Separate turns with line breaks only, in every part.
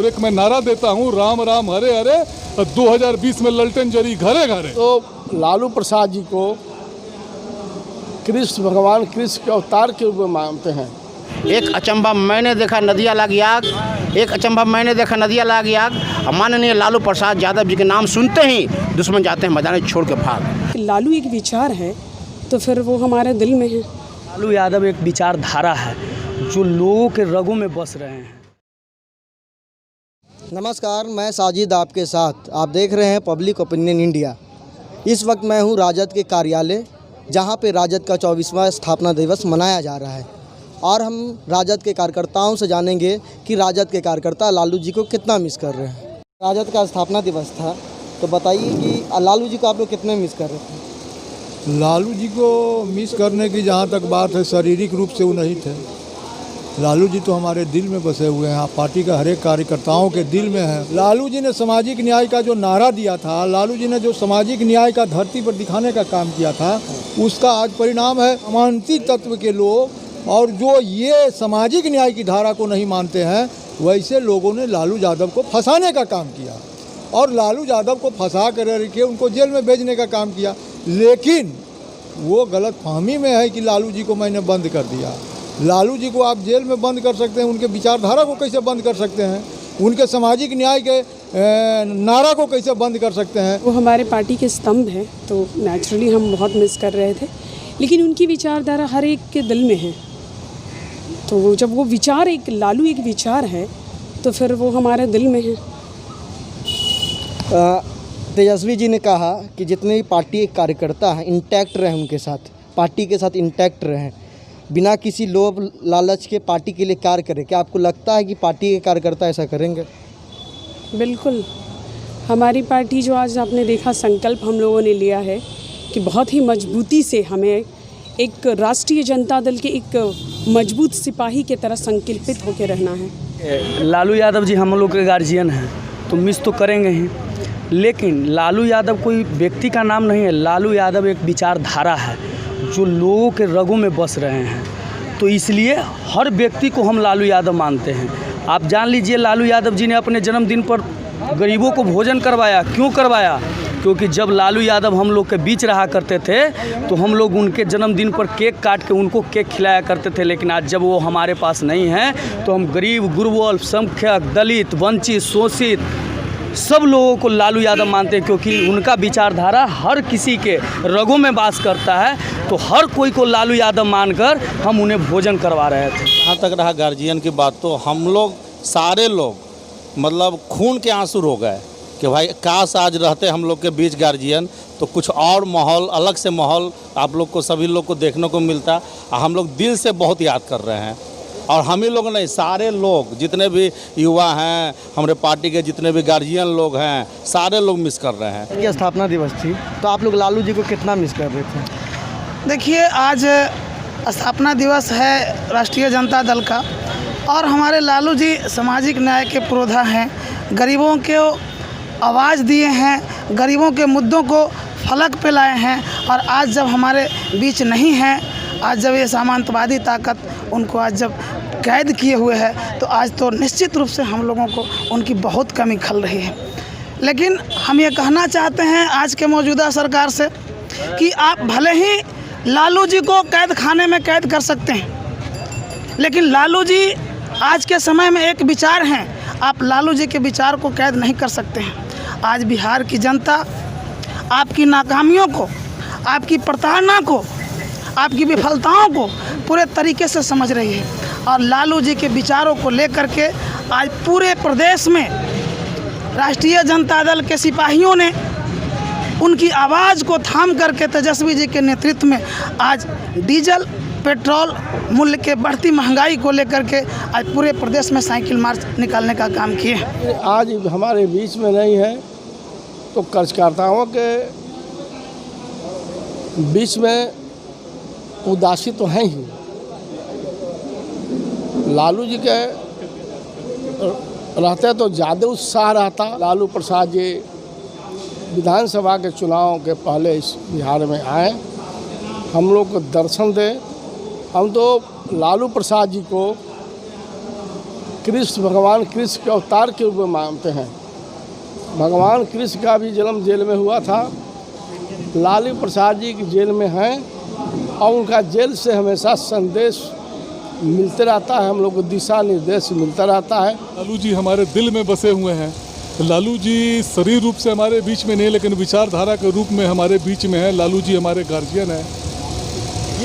एक मैं नारा देता हूँ, राम राम हरे हरे, 2020 में ललटेन जरी घरे घरे।
तो लालू प्रसाद जी को कृष्ण भगवान कृष्ण के अवतार के रूप में मानते हैं।
एक अचंभा मैंने देखा नदिया लागी आग, एक अचंभा मैंने देखा नदिया लागी आग। माननीय लालू प्रसाद यादव जी के नाम सुनते ही दुश्मन जाते हैं मैदान छोड़ के भाग।
लालू एक विचार है तो फिर वो हमारे दिल में है।
लालू यादव एक विचारधारा है जो लोगों के रगों में बस रहे हैं।
नमस्कार, मैं साजिद आपके साथ। आप देख रहे हैं पब्लिक ओपिनियन इंडिया। इस वक्त मैं हूं राजद के कार्यालय, जहां पे राजद का 24वां स्थापना दिवस मनाया जा रहा है और हम राजद के कार्यकर्ताओं से जानेंगे कि राजद के कार्यकर्ता लालू जी को कितना मिस कर रहे हैं। राजद का स्थापना दिवस था, तो बताइए कि लालू जी को आप लोग कितने मिस कर रहे थे?
लालू जी को मिस करने की जहाँ तक बात है, शारीरिक रूप से वो नहीं थे। लालू जी तो हमारे दिल में बसे हुए हैं, पार्टी का हर एक कार्यकर्ताओं के दिल में है। लालू जी ने सामाजिक न्याय का जो नारा दिया था, लालू जी ने जो सामाजिक न्याय का धरती पर दिखाने का काम किया था, उसका आज परिणाम है अमानती तत्व के लोग और जो ये सामाजिक न्याय की धारा को नहीं मानते हैं, वैसे लोगों ने लालू यादव को फंसाने का काम किया और लालू यादव को फंसा कर के उनको जेल में भेजने का काम किया। लेकिन वो गलत फहमी में है कि लालू जी को मैंने बंद कर दिया। लालू जी को आप जेल में बंद कर सकते हैं, उनके विचारधारा को कैसे बंद कर सकते हैं, उनके सामाजिक न्याय के नारा को कैसे बंद कर सकते हैं?
वो हमारे पार्टी के स्तंभ हैं, तो नेचुरली हम बहुत मिस कर रहे थे। लेकिन उनकी विचारधारा हर एक के दिल में है, तो जब वो विचार एक लालू एक विचार है तो फिर वो हमारे दिल में है।
तेजस्वी जी ने कहा कि जितने भी पार्टी के कार्यकर्ता हैं इंटैक्ट रहें, उनके साथ पार्टी के साथ इंटैक्ट रहें, बिना किसी लोभ लालच के पार्टी के लिए कार्य करें। क्या आपको लगता है कि पार्टी के कार्यकर्ता ऐसा करेंगे?
बिल्कुल। हमारी पार्टी जो आज आपने देखा संकल्प हम लोगों ने लिया है कि बहुत ही मजबूती से हमें एक राष्ट्रीय जनता दल के एक मजबूत सिपाही की तरह संकल्पित होकर रहना है।
लालू यादव जी हम लोग के गार्जियन हैं, तो मिस तो करेंगे ही, लेकिन लालू यादव कोई व्यक्ति का नाम नहीं है। लालू यादव एक विचारधारा है जो लोगों के रगों में बस रहे हैं, तो इसलिए हर व्यक्ति को हम लालू यादव मानते हैं। आप जान लीजिए, लालू यादव जी ने अपने जन्मदिन पर गरीबों को भोजन करवाया। क्यों करवाया? क्योंकि जब लालू यादव हम लोग के बीच रहा करते थे तो हम लोग उनके जन्मदिन पर केक काट के उनको केक खिलाया करते थे। लेकिन आज जब वो हमारे पास नहीं हैं तो हम गरीब, गुरबा, अल्पसंख्यक, दलित, वंचित, शोषित सब लोगों को लालू यादव मानते हैं, क्योंकि उनका विचारधारा हर किसी के रगों में वास करता है। तो हर कोई को लालू यादव मानकर हम उन्हें भोजन करवा रहे थे।
जहाँ तक रहा गार्जियन की बात, तो हम लोग सारे लोग मतलब खून के आंसू हो गए कि भाई काश आज रहते हम लोग के बीच गार्जियन, तो कुछ और माहौल, अलग से माहौल आप लोग को, सभी लोग को देखने को मिलता। हम लोग दिल से बहुत याद कर रहे हैं और हम ही लोग नहीं, सारे लोग जितने भी युवा हैं, हमारे पार्टी के जितने भी गार्जियन लोग हैं, सारे लोग मिस कर रहे हैं।
ये स्थापना दिवस थी, तो आप लोग लालू जी को कितना मिस कर रहे थे?
देखिए, आज स्थापना दिवस है राष्ट्रीय जनता दल का और हमारे लालू जी सामाजिक न्याय के पुरोधा हैं। गरीबों को आवाज़ दिए हैं, गरीबों के मुद्दों को फलक पे लाए हैं और आज जब हमारे बीच नहीं हैं, आज जब ये सामंतवादी ताकत उनको आज जब कैद किए हुए है, तो आज तो निश्चित रूप से हम लोगों को उनकी बहुत कमी खल रही है। लेकिन हम ये कहना चाहते हैं आज के मौजूदा सरकार से कि आप भले ही लालू जी को कैद खाने में कैद कर सकते हैं, लेकिन लालू जी आज के समय में एक विचार हैं, आप लालू जी के विचार को कैद नहीं कर सकते हैं। आज बिहार की जनता आपकी नाकामियों को, आपकी प्रताड़ना को, आपकी विफलताओं को पूरे तरीके से समझ रही है और लालू जी के विचारों को लेकर के आज पूरे प्रदेश में राष्ट्रीय जनता दल के सिपाहियों ने उनकी आवाज़ को थाम करके तेजस्वी जी के नेतृत्व में आज डीजल, पेट्रोल मूल्य के बढ़ती महंगाई को लेकर के आज पूरे प्रदेश में साइकिल मार्च निकालने का काम किए हैं।
आज हमारे बीच में नहीं है तो कार्यकर्ताओं के बीच में उदासी तो है ही। लालू जी के रहते तो ज़्यादा उत्साह रहता। लालू प्रसाद जी विधानसभा के चुनाव के पहले इस बिहार में आए, हम लोग को दर्शन दे। हम तो लालू प्रसाद जी को कृष्ण भगवान कृष्ण के अवतार के रूप में मानते हैं। भगवान कृष्ण का भी जन्म जेल में हुआ था। लालू प्रसाद जी की जेल में हैं और उनका जेल से हमेशा संदेश मिलते रहता है, हम लोग को दिशा निर्देश मिलता रहता है।
लालू जी हमारे दिल में बसे हुए हैं। लालू जी शरीर रूप से हमारे बीच में नहीं, लेकिन विचारधारा के रूप में हमारे बीच में है। लालू जी हमारे गार्जियन हैं।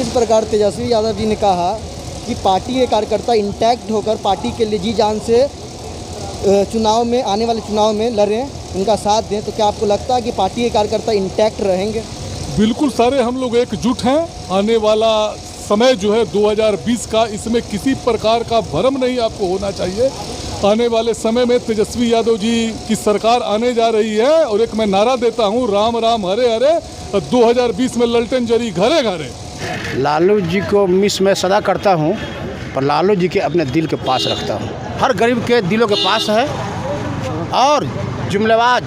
इस प्रकार तेजस्वी यादव जी ने कहा कि पार्टी के कार्यकर्ता इंटैक्ट होकर पार्टी के लिए जी जान से चुनाव में, आने वाले चुनाव में लड़ें, उनका साथ दें। तो क्या आपको लगता है कि पार्टी के कार्यकर्ता इंटैक्ट रहेंगे?
बिल्कुल, सारे हम लोग एकजुट हैं। आने वाला समय जो है 2020 का, इसमें किसी प्रकार का भ्रम नहीं आपको होना चाहिए। आने वाले समय में तेजस्वी यादव जी की सरकार आने जा रही है। और एक मैं नारा देता हूँ, राम राम हरे हरे, 2020 में ललटेन जरी घरे घरे।
लालू जी को मिस मैं सदा करता हूँ, पर लालू जी के अपने दिल के पास रखता हूँ। हर गरीब के दिलों के पास है। और जुमलेबाज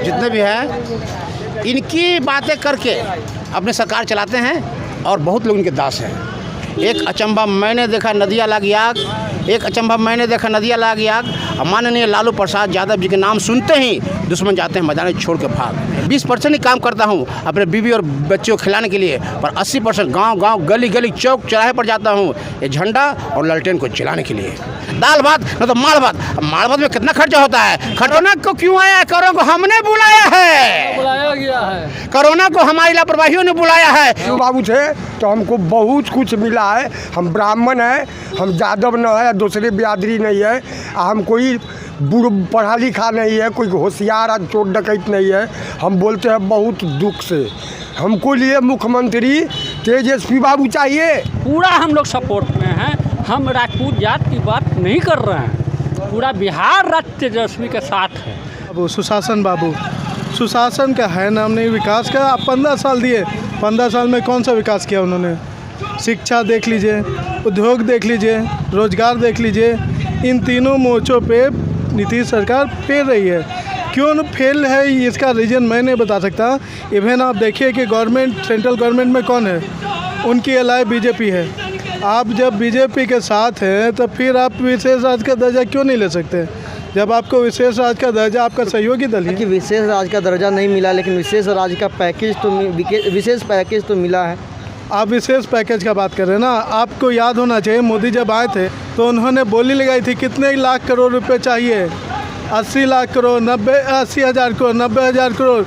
जितने भी हैं, इनकी बातें करके अपनी सरकार चलाते हैं और बहुत लोग इनके दास हैं। एक अचंभा मैंने देखा नदिया लागी आग, एक अचंभा मैंने देखा नदिया लागी आग। माननीय लालू प्रसाद यादव जी के नाम सुनते ही दुश्मन जाते हैं मैदान छोड़ के भाग। 20% ही काम करता हूँ अपने बीवी और बच्चों को खिलाने के लिए, पर 80% गांव गली गली चौक चौराहे पर जाता हूँ ये झंडा और ललटेन को जलाने के लिए। दाल भात न तो माड़ भात में कितना खर्चा होता है। कोरोना को क्यों आया है? कोरोना को हमने बुलाया गया है। कोरोना को हमारी लापरवाहियों ने बुलाया है।
शिव बाबू थे तो हमको बहुत कुछ मिला है। हम ब्राह्मण हैं, हम यादव न है, दूसरे बिरादरी नहीं है, हम कोई पढ़ा लिखा नहीं है, कोई होशियार चोर डकैत नहीं है। हम बोलते हैं बहुत दुख से, हमको लिए मुख्यमंत्री तेजस्वी बाबू चाहिए।
पूरा हम लोग सपोर्ट में हैं। हम राजपूत जात की बात नहीं कर रहे हैं, पूरा बिहार राज्य तेजस्वी के साथ है।
बाबू सुशासन का है नाम नहीं, विकास का। आप 15 साल दिए, 15 साल में कौन सा विकास किया उन्होंने? शिक्षा देख लीजिए, उद्योग देख लीजिए, रोजगार देख लीजिए। इन तीनों मोर्चों पे नीतीश सरकार फेल रही है। क्यों फेल है इसका रीज़न मैं नहीं बता सकता। इवन आप देखिए कि गवर्नमेंट, सेंट्रल गवर्नमेंट में कौन है? उनकी अलावा बीजेपी है। आप जब बीजेपी के साथ हैं तो फिर आप विशेष राज्य का दर्जा क्यों नहीं ले सकते? जब आपको विशेष राज्य का दर्जा आपका सहयोगी दल है।
कि विशेष राज्य का दर्जा नहीं मिला, लेकिन विशेष राज्य का पैकेज तो विशेष पैकेज तो मिला है।
आप विशेष पैकेज का बात कर रहे हैं ना। आपको याद होना चाहिए, मोदी जब आए थे तो उन्होंने बोली लगाई थी कितने लाख करोड़ रुपए चाहिए। 80 लाख करोड़, 80,000 करोड़, 90,000 करोड़,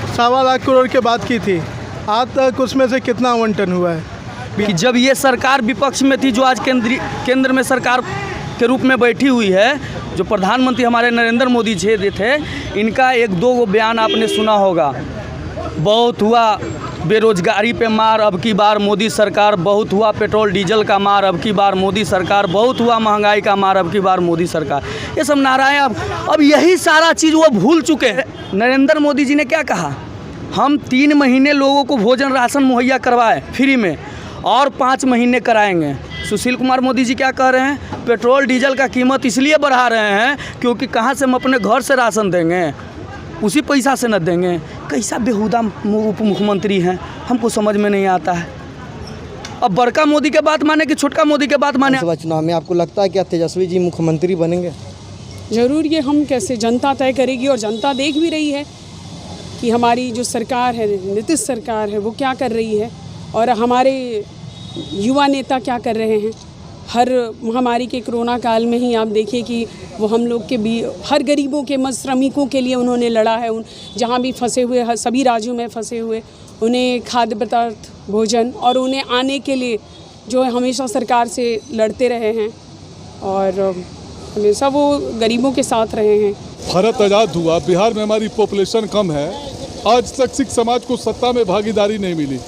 1.25 लाख करोड़ की बात की थी। आज तक उसमें से कितना आवंटन हुआ है?
कि जब ये सरकार विपक्ष में थी, जो आज केंद्र में सरकार के रूप में बैठी हुई है, जो प्रधानमंत्री हमारे नरेंद्र मोदी जी थे, इनका 1-2 बयान आपने सुना होगा। बहुत हुआ बेरोजगारी पे मार, अब की बार मोदी सरकार। बहुत हुआ पेट्रोल डीजल का मार, अब की बार मोदी सरकार। बहुत हुआ महंगाई का मार, अब की बार मोदी सरकार। ये सब नाराएं अब यही सारा चीज़ वो भूल चुके हैं। नरेंद्र मोदी जी ने क्या कहा? हम 3 महीने लोगों को भोजन राशन मुहैया करवाए फ्री में, और 5 महीने कराएंगे। सुशील कुमार मोदी जी क्या कह रहे हैं? पेट्रोल डीजल का कीमत इसलिए बढ़ा रहे हैं क्योंकि कहाँ से हम अपने घर से राशन देंगे, उसी पैसा से न देंगे। कैसा बेहुदा उप मुख्यमंत्री हैं, हमको समझ में नहीं आता है। अब बड़का मोदी के बात माने कि छोटका मोदी के बात माने?
चुनाव में आपको लगता है क्या तेजस्वी जी मुख्यमंत्री बनेंगे?
ज़रूर, ये हम कैसे, जनता तय करेगी। और जनता देख भी रही है कि हमारी जो सरकार है, नीतीश सरकार है, वो क्या कर रही है और हमारे युवा नेता क्या कर रहे हैं। हर महामारी के कोरोना काल में ही आप देखिए कि वो हम लोग के भी हर गरीबों के, श्रमिकों के लिए उन्होंने लड़ा है। जहाँ भी फंसे हुए, सभी राज्यों में फंसे हुए, उन्हें खाद्य पदार्थ, भोजन और उन्हें आने के लिए जो है हमेशा सरकार से लड़ते रहे हैं और हमेशा वो गरीबों के साथ रहे हैं।
भारत आज़ाद हुआ, बिहार में हमारी पॉपुलेशन कम है, आज तक सिख समाज को सत्ता में भागीदारी नहीं मिली।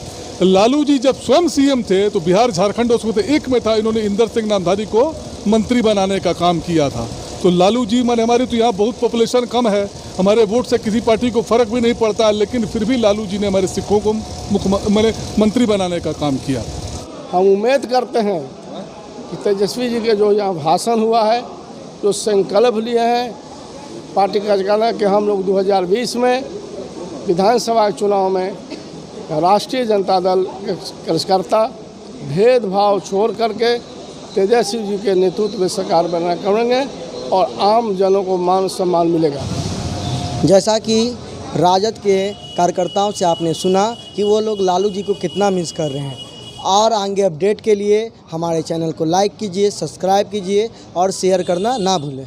लालू जी जब स्वयं सीएम थे तो बिहार, झारखंड उसमें तो एक में था, इन्होंने इंदर सिंह नामधारी को मंत्री बनाने का काम किया था। तो लालू जी माने, हमारी तो यहाँ बहुत पॉपुलेशन कम है, हमारे वोट से किसी पार्टी को फ़र्क भी नहीं पड़ता है, लेकिन फिर भी लालू जी ने हमारे सिखों को मंत्री बनाने का काम किया।
हम उम्मीद करते हैं कि तेजस्वी जी के जो यहाँ भाषण हुआ है, जो संकल्प लिए हैं पार्टी का कहना कि हम लोग 2020 में विधानसभा चुनाव में राष्ट्रीय जनता दल के कार्यकर्ता भेदभाव छोड़ करके तेजस्वी जी के नेतृत्व में सरकार बना करेंगे और आम जनों को मान सम्मान मिलेगा।
जैसा कि राजद के कार्यकर्ताओं से आपने सुना कि वो लोग लालू जी को कितना मिस कर रहे हैं। और आगे अपडेट के लिए हमारे चैनल को लाइक कीजिए, सब्सक्राइब कीजिए और शेयर करना ना भूलें।